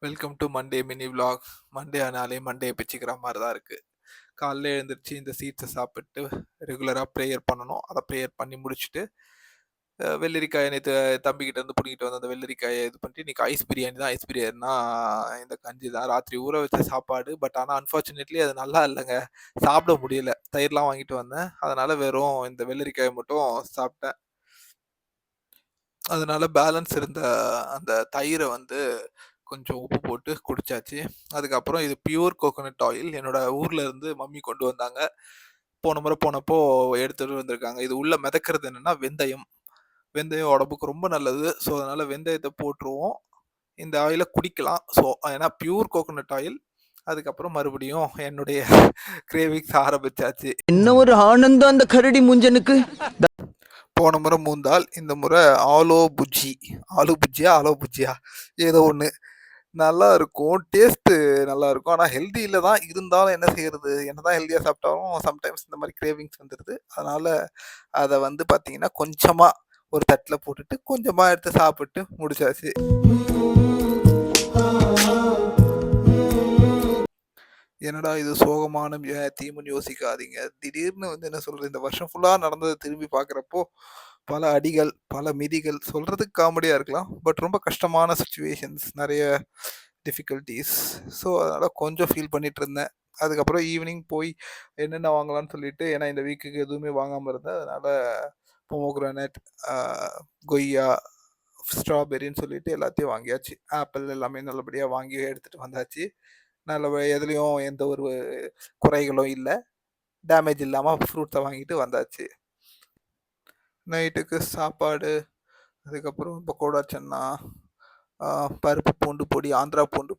Welcome to Monday mini vlog. Monday ஆனாலே Monday பிச்சுக்கிற மாதிரி தான் இருக்கு. காலைல எழுந்திரிச்சு இந்த சீட்ஸை சாப்பிட்டு ரெகுலராக ப்ரேயர் பண்ணணும். அதை ப்ரேயர் பண்ணி முடிச்சுட்டு வெள்ளரிக்காயை நேற்று தம்பிக்கிட்ட இருந்து பிடிக்கிட்டு வந்து அந்த வெள்ளரிக்காயை இது பண்ணிட்டு இன்னைக்கு ஐஸ் பிரியாணி தான். ஐஸ் பிரியாணினா இந்த கஞ்சி தான் ராத்திரி ஊற வச்ச சாப்பாடு. பட் ஆனால் அன்ஃபார்ச்சுனேட்லி அது நல்லா இல்லைங்க. சாப்பிட முடியல. தயிர்லாம் வாங்கிட்டு வந்தேன். அதனால வெறும் இந்த வெள்ளரிக்காயை மட்டும் சாப்பிட்டேன். அதனால பேலன்ஸ் இருந்த அந்த தயிரை வந்து கொஞ்சம் உப்பு போட்டு குடிச்சாச்சு. அதுக்கப்புறம் இது பியூர் கோகோனட் ஆயில். என்னோட ஊர்ல இருந்து மம்மி கொண்டு வந்தாங்க. போன முறை போனப்போ எடுத்துட்டு வந்திருக்காங்க. இது உள்ள மிதக்கிறது என்னன்னா வெந்தயம். வெந்தயம் உடம்புக்கு ரொம்ப நல்லது. ஸோ அதனால வெந்தயத்தை போட்டுருவோம். இந்த ஆயில குடிக்கலாம். ஸோ ஏன்னா பியூர் கோகோனட் ஆயில். அதுக்கப்புறம் மறுபடியும் என்னுடைய கிரேவிங்ஸ் ஆரம்பிச்சாச்சு. என்ன ஒரு ஆனந்தம் அந்த கரடி முஞ்சனுக்கு. போன முறை மூந்தால், இந்த முறை ஆலோ புஜ்ஜி. ஆலு புஜ்ஜியா ஆலோ புஜ்ஜியா ஏதோ ஒன்று நல்லா இருக்கும். டேஸ்ட்டு நல்லா இருக்கும். ஆனால் ஹெல்தியில் தான் இருந்தாலும் என்ன செய்யறது? என்னதான் ஹெல்தியாக சாப்பிட்டாலும் சம்டைம்ஸ் இந்த மாதிரி கிரேவிங்ஸ் வந்துடுது. அதனால் அதை வந்து பார்த்தீங்கன்னா கொஞ்சமாக ஒரு தட்டில் போட்டுட்டு கொஞ்சமாக எடுத்து சாப்பிட்டு முடிச்சாச்சு. என்னடா இது சோகமான தீமுன்னு யோசிக்காதீங்க. திடீர்னு வந்து என்ன சொல்றது, இந்த வருஷம் ஃபுல்லாக நடந்ததை திரும்பி பார்க்குறப்போ பல அடிகள், பல மிதிகள். சொல்றதுக்கு காமெடியாக இருக்கலாம். பட் ரொம்ப கஷ்டமான சுச்சுவேஷன்ஸ், நிறைய டிஃபிகல்ட்டிஸ். ஸோ அதனால் கொஞ்சம் ஃபீல் பண்ணிட்டு இருந்தேன். அதுக்கப்புறம் ஈவினிங் போய் என்னென்ன வாங்கலாம்னு சொல்லிட்டு, ஏன்னா இந்த வீக்குக்கு எதுவுமே வாங்காமல் இருந்தேன். அதனால் பொமோகிரானட், கொய்யா, ஸ்ட்ராபெரின்னு சொல்லிட்டு எல்லாத்தையும் வாங்கியாச்சு. ஆப்பிள் எல்லாமே நல்லபடியாக வாங்கி எடுத்துகிட்டு வந்தாச்சு. நல்ல எதுலேயும் எந்த ஒரு குறைகளும் இல்லை. டேமேஜ் இல்லாமல் ஃப்ரூட்ஸை வாங்கிட்டு வந்தாச்சு. நைட்டுக்கு சாப்பாடு, அதுக்கப்புறம் பக்கோடா சன்னா, பருப்பு பூண்டு பொடி, ஆந்திரா பூண்டு